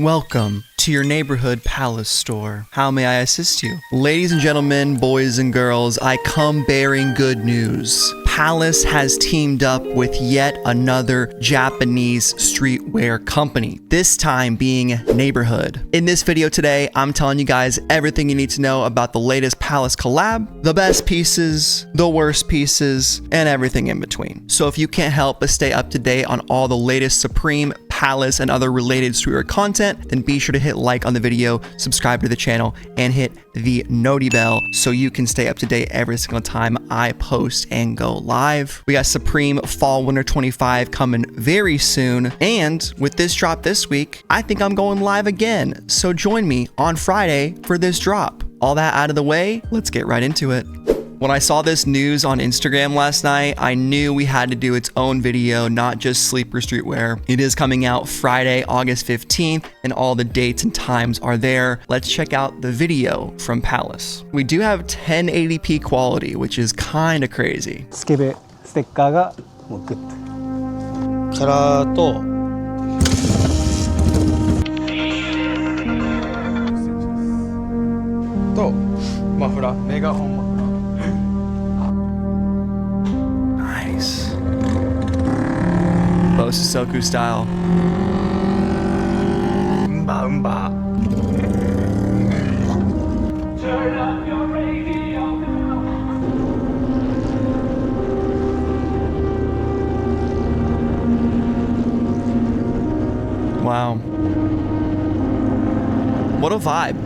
Welcome to your neighborhood Palace store. How may I assist you? Ladies and gentlemen, boys and girls, I come bearing good news. Palace has teamed up with yet another Japanese streetwear company, this time being Neighborhood. In this video today, I'm telling you guys everything you need to know about the latest Palace collab, the best pieces, the worst pieces, and everything in between. So if you can't help but stay up to date on all the latest Supreme, Palace, and other related streetwear content, then be sure to hit like on the video, subscribe to the channel, and hit the noti bell so you can stay up to date every single time I post and go live. We got Supreme Fall Winter 25 coming very soon, and with this drop this week, I think I'm going live again. So join me on Friday for this drop. All that out of the way, let's get right into it. When I saw this news on Instagram last night, I knew we had to do its own video, not just sleeper streetwear. It is coming out Friday, August 15th, and all the dates and times are there. Let's check out the video from Palace. We do have 1080p quality, which is kind of crazy. スケベステッカーがもうグッとカラーとマフラーメガホンマフラー Nice. Bosusoku style. Umba umba. Turn up your radio now. Wow. What a vibe.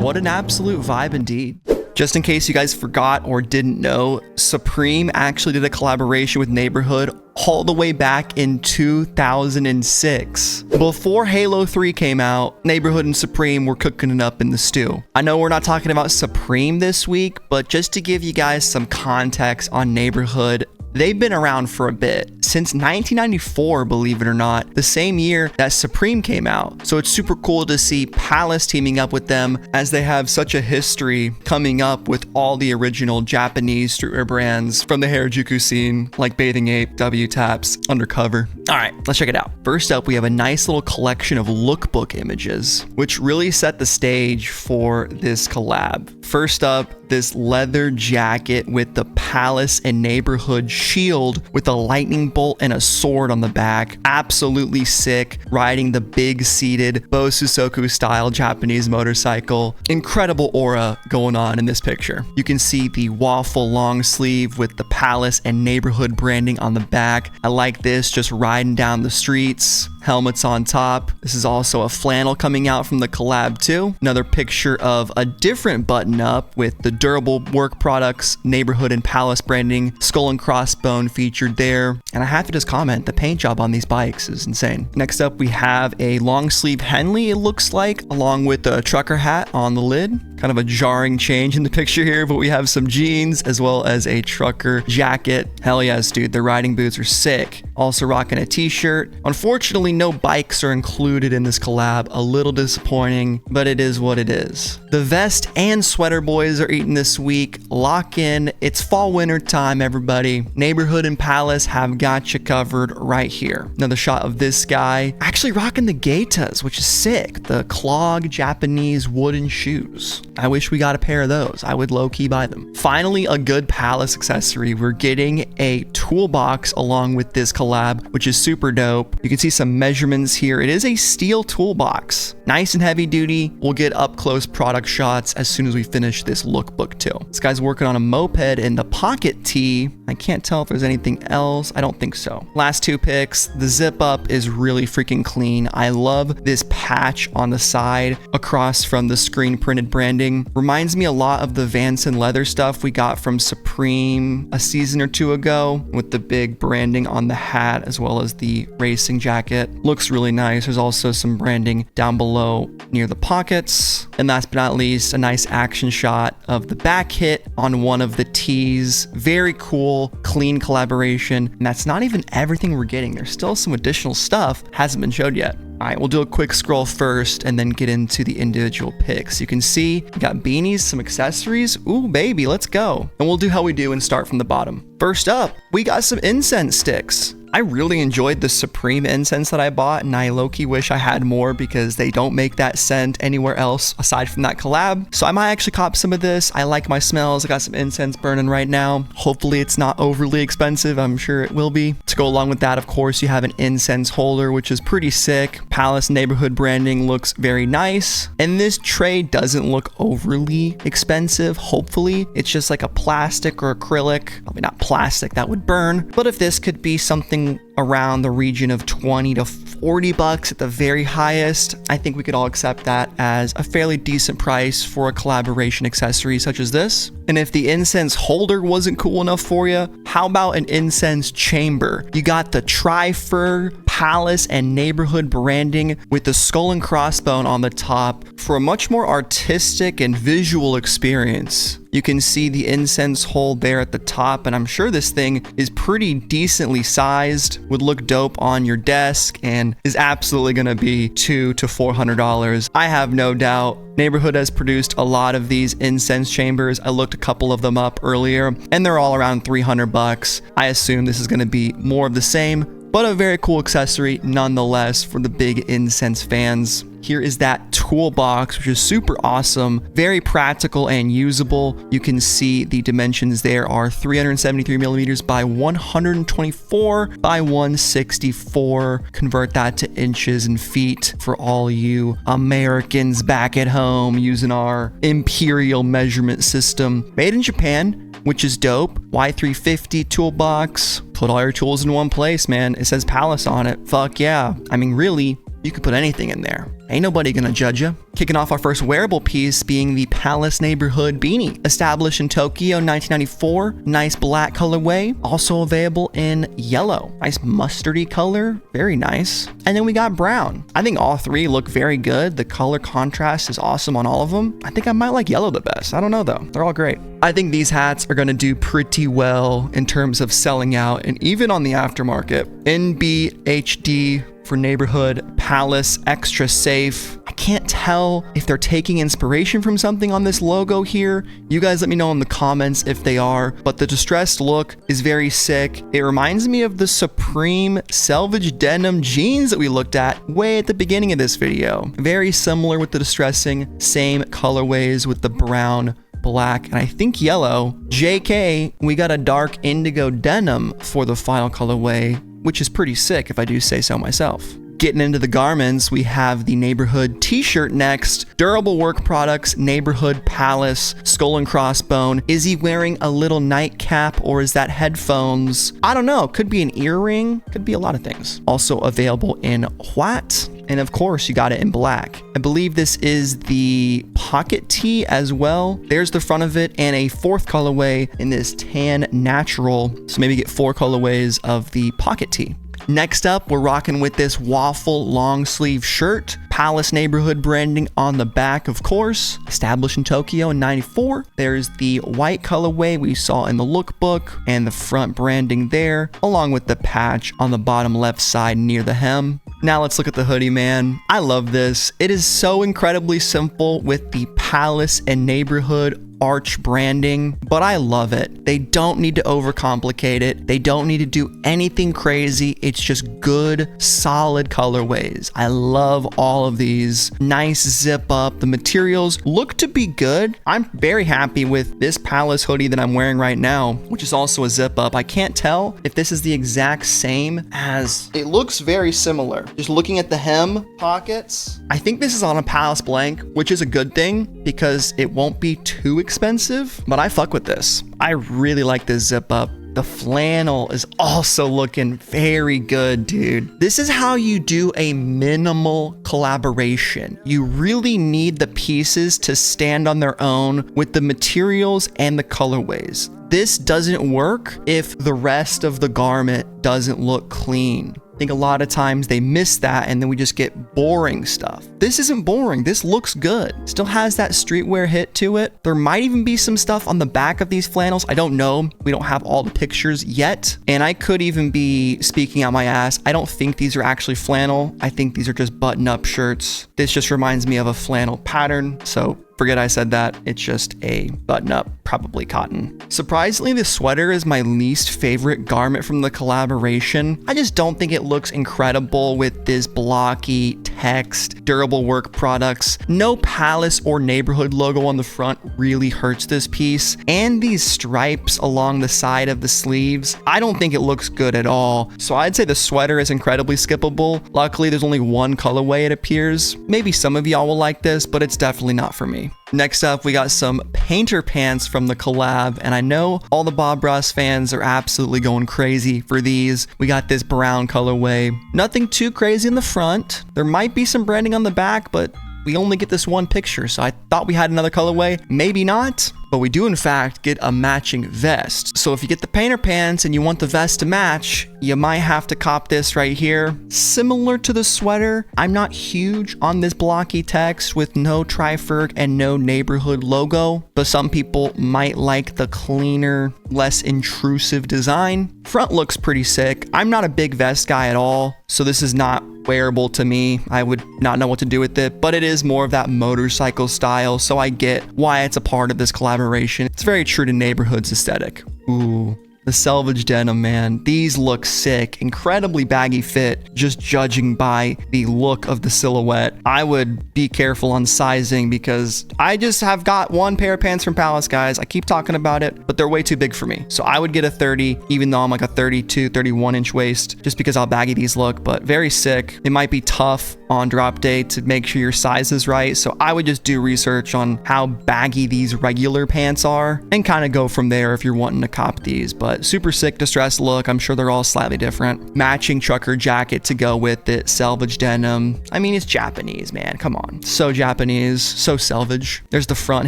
What an absolute vibe indeed. Just in case you guys forgot or didn't know, Supreme actually did a collaboration with Neighborhood all the way back in 2006. Before Halo 3 came out, Neighborhood and Supreme were cooking it up in the stew. I know we're not talking about Supreme this week, but just to give you guys some context on Neighborhood, they've been around for a bit, since 1994, believe it or not, the same year that Supreme came out. So it's super cool to see Palace teaming up with them, as they have such a history coming up with all the original Japanese streetwear brands from the Harajuku scene, like Bathing Ape, W-Taps, Undercover. All right, let's check it out. First up, we have a nice little collection of lookbook images, which really set the stage for this collab. First up, this leather jacket with the Palace and Neighborhood shield with a lightning bolt and a sword on the back. Absolutely sick, riding the big seated Bosusoku style Japanese motorcycle. Incredible aura going on in this picture. You can see the waffle long sleeve with the Palace and Neighborhood branding on the back. I like this, just riding down the streets. Helmets on top. This is also a flannel coming out from the collab too. Another picture of a different button up with the durable work products, Neighborhood and Palace branding, skull and crossbone featured there. And I have to just comment, the paint job on these bikes is insane. Next up, we have a long sleeve Henley, it looks like, along with a trucker hat on the lid. Kind of a jarring change in the picture here, but we have some jeans as well as a trucker jacket. Hell yes, dude, the riding boots are sick. Also rocking a t-shirt. Unfortunately, no bikes are included in this collab. A little disappointing, but it is what it is. The vest and sweater boys are eating this week. Lock in. It's fall winter time, everybody. Neighborhood and Palace have got you covered right here. Another shot of this guy actually rocking the Gaitas, which is sick. The clog Japanese wooden shoes. I wish we got a pair of those. I would low-key buy them. Finally, a good Palace accessory. We're getting a toolbox along with this collab, which is super dope. You can see some measurements here. It is a steel toolbox. Nice and heavy duty. We'll get up close product shots as soon as we finish this lookbook too. This guy's working on a moped in the pocket tee. I can't tell if there's anything else. I don't think so. Last two picks. The zip up is really freaking clean. I love this patch on the side across from the screen printed branding. Reminds me a lot of the Vance and leather stuff we got from Supreme a season or two ago, with the big branding on the hat as well as the racing jacket. Looks really nice. There's also some branding down below near the pockets. And last but not least, a nice action shot of the back hit on one of the tees. Very cool, clean collaboration. And that's not even everything we're getting. There's still some additional stuff hasn't been showed yet. All right, we'll do a quick scroll first and then get into the individual picks. You can see we got beanies, some accessories. Ooh, baby, let's go. And we'll do how we do and start from the bottom. First up, we got some incense sticks. I really enjoyed the Supreme incense that I bought, and I low-key wish I had more because they don't make that scent anywhere else aside from that collab. So I might actually cop some of this. I like my smells. I got some incense burning right now. Hopefully it's not overly expensive. I'm sure it will be. To go along with that, of course, you have an incense holder, which is pretty sick. Palace neighborhood branding looks very nice. And this tray doesn't look overly expensive. Hopefully it's just like a plastic or acrylic. Probably not plastic, that would burn. But if this could be something around the region of 20 to 40 bucks at the very highest, I think we could all accept that as a fairly decent price for a collaboration accessory such as this. And if the incense holder wasn't cool enough for you, how about an incense chamber? You got the tri-fur, palace, and neighborhood branding with the skull and crossbone on the top for a much more artistic and visual experience. You can see the incense hole there at the top, and I'm sure this thing is pretty decently sized, would look dope on your desk, and is absolutely gonna be $200 to $400. I have no doubt. Neighborhood has produced a lot of these incense chambers. I looked a couple of them up earlier, and they're all around 300 bucks. I assume this is gonna be more of the same, but a very cool accessory nonetheless for the big incense fans. Here is that toolbox, which is super awesome, very practical and usable. You can see the dimensions there are 373 millimeters by 124 by 164. Convert that to inches and feet for all you Americans back at home using our imperial measurement system. Made in Japan, which is dope. Y350 toolbox. Put all your tools in one place, man. It says Palace on it. Fuck yeah. I mean, really, you could put anything in there. Ain't nobody gonna judge you. Kicking off our first wearable piece being the Palace Neighborhood Beanie. Established in Tokyo in 1994. Nice black colorway. Also available in yellow. Nice mustardy color. Very nice. And then we got brown. I think all three look very good. The color contrast is awesome on all of them. I think I might like yellow the best. I don't know though. They're all great. I think these hats are gonna do pretty well in terms of selling out and even on the aftermarket. NBHD for neighborhood, Palace, extra safe. I can't tell if they're taking inspiration from something on this logo here. You guys let me know in the comments if they are, but the distressed look is very sick. It reminds me of the Supreme Salvage denim jeans that we looked at way at the beginning of this video. Very similar with the distressing, same colorways with the brown, black, and I think yellow. JK, we got a dark indigo denim for the final colorway, which is pretty sick if I do say so myself. Getting into the garments, we have the neighborhood t-shirt next. Durable work products, neighborhood Palace, skull and crossbone. Is he wearing a little nightcap or is that headphones? I don't know. Could be an earring. Could be a lot of things. Also available in white. And of course, you got it in black. I believe this is the pocket tee as well. There's the front of it and a fourth colorway in this tan natural. So maybe get 4 colorways of the pocket tee. Next up, we're rocking with this waffle long sleeve shirt. Palace neighborhood branding on the back, of course. Established in Tokyo in 94. There's the white colorway we saw in the lookbook and the front branding there, along with the patch on the bottom left side near the hem. Now let's look at the hoodie, man. I love this. It is so incredibly simple with the Palace and neighborhood arch branding, but I love it. They don't need to overcomplicate it. They don't need to do anything crazy. It's just good, solid colorways. I love all of these. Nice zip up. The materials look to be good. I'm very happy with this Palace hoodie that I'm wearing right now, which is also a zip up. I can't tell if this is the exact same as it looks very similar. Just looking at the hem pockets, I think this is on a Palace blank, which is a good thing because it won't be too expensive, but I fuck with this. I really like this zip up. The flannel is also looking very good, dude. This is how you do a minimal collaboration. You really need the pieces to stand on their own with the materials and the colorways. This doesn't work if the rest of the garment doesn't look clean. I think a lot of times they miss that and then we just get boring stuff. This isn't boring. This looks good. Still has that streetwear hit to it. There might even be some stuff on the back of these flannels. I don't know. We don't have all the pictures yet. And I could even be speaking out my ass. I don't think these are actually flannel. I think these are just button-up shirts. This just reminds me of a flannel pattern. So Forget I said that. It's just a button-up, probably cotton. Surprisingly, the sweater is my least favorite garment from the collaboration. I just don't think it looks incredible with this blocky text, durable work products. No Palace or Neighborhood logo on the front really hurts this piece. And these stripes along the side of the sleeves, I don't think it looks good at all. So I'd say the sweater is incredibly skippable. Luckily, there's only one colorway, it appears. Maybe some of y'all will like this, but it's definitely not for me. Next up, we got some painter pants from the collab, and I know all the Bob Ross fans are absolutely going crazy for these. We got this brown colorway. Nothing too crazy in the front. There might be some branding on the back, but we only get this one picture, so I thought we had another colorway. Maybe not, but we do in fact get a matching vest. So if you get the painter pants and you want the vest to match, you might have to cop this right here. Similar to the sweater, I'm not huge on this blocky text with no Triferg and no Neighborhood logo, but some people might like the cleaner, less intrusive design. Front looks pretty sick. I'm not a big vest guy at all, so this is not wearable to me. I would not know what to do with it, but it is more of that motorcycle style, so I get why it's a part of this collaboration. It's very true to Neighborhood's aesthetic. Ooh. The Salvage denim, man. These look sick. Incredibly baggy fit, just judging by the look of the silhouette. I would be careful on sizing because I just have got one pair of pants from Palace, guys. I keep talking about it, but they're way too big for me. So I would get a 30, even though I'm like a 32, 31 inch waist, just because how baggy these look, but very sick. It might be tough on drop day to make sure your size is right. So I would just do research on how baggy these regular pants are and kind of go from there if you're wanting to cop these. But super sick distressed look. I'm sure they're all slightly different. Matching trucker jacket to go with it. Salvage denim. I mean, it's Japanese, man. Come on. So Japanese, so Salvage. There's the front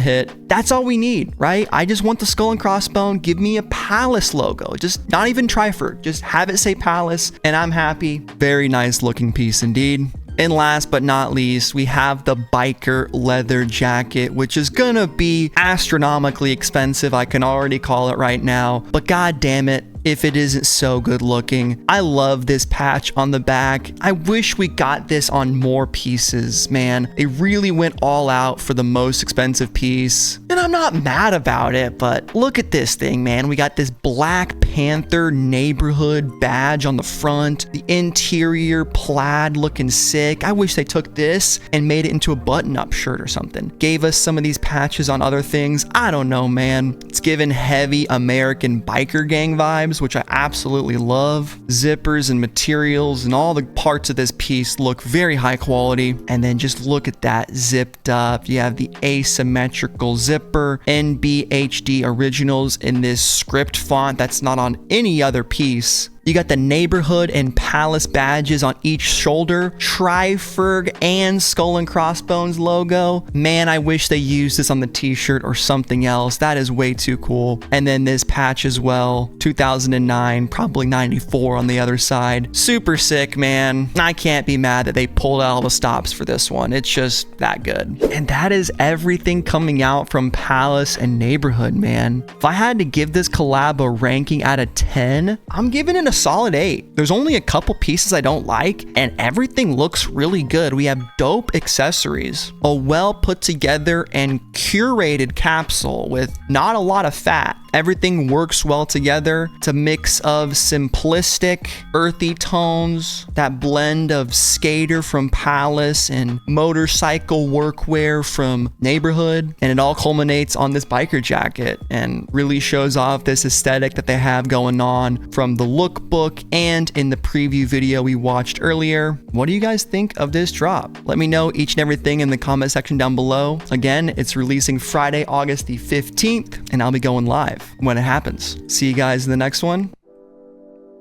hit. That's all we need, right? I just want the skull and crossbone. Give me a Palace logo. Just not even Triferg. Just have it say Palace and I'm happy. Very nice looking piece indeed. And last but not least, we have the biker leather jacket, which is gonna be astronomically expensive. I can already call it right now, but god damn it, if it isn't so good looking. I love this patch on the back. I wish we got this on more pieces, man. They really went all out for the most expensive piece. And I'm not mad about it, but look at this thing, man. We got this Black Panther Neighborhood badge on the front. The interior plaid looking sick. I wish they took this and made it into a button-up shirt or something. Gave us some of these patches on other things. I don't know, man. It's given heavy American biker gang vibes, which I absolutely love. Zippers and materials and all the parts of this piece look very high quality. And then just look at that zipped up. You have the asymmetrical zipper, NBHD originals in this script font that's not on any other piece. You got the Neighborhood and Palace badges on each shoulder, Triferg and Skull and Crossbones logo. Man, I wish they used this on the t-shirt or something else. That is way too cool. And then this patch as well, 2009, probably 94 on the other side. Super sick, man. I can't be mad that they pulled out all the stops for this one. It's just that good. And that is everything coming out from Palace and Neighborhood, man. If I had to give this collab a ranking out of 10, I'm giving it a solid 8. There's only a couple pieces I don't like, and everything looks really good. We have dope accessories, a well put together and curated capsule with not a lot of fat. Everything works well together. It's a mix of simplistic, earthy tones, that blend of skater from Palace and motorcycle workwear from Neighborhood, and it all culminates on this biker jacket and really shows off this aesthetic that they have going on from the Lookbook and in the preview video we watched earlier. What do you guys think of this drop? Let me know each and everything in the comment section down below. Again, it's releasing Friday, August the 15th, and I'll be going live when it happens. See you guys in the next one.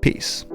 Peace.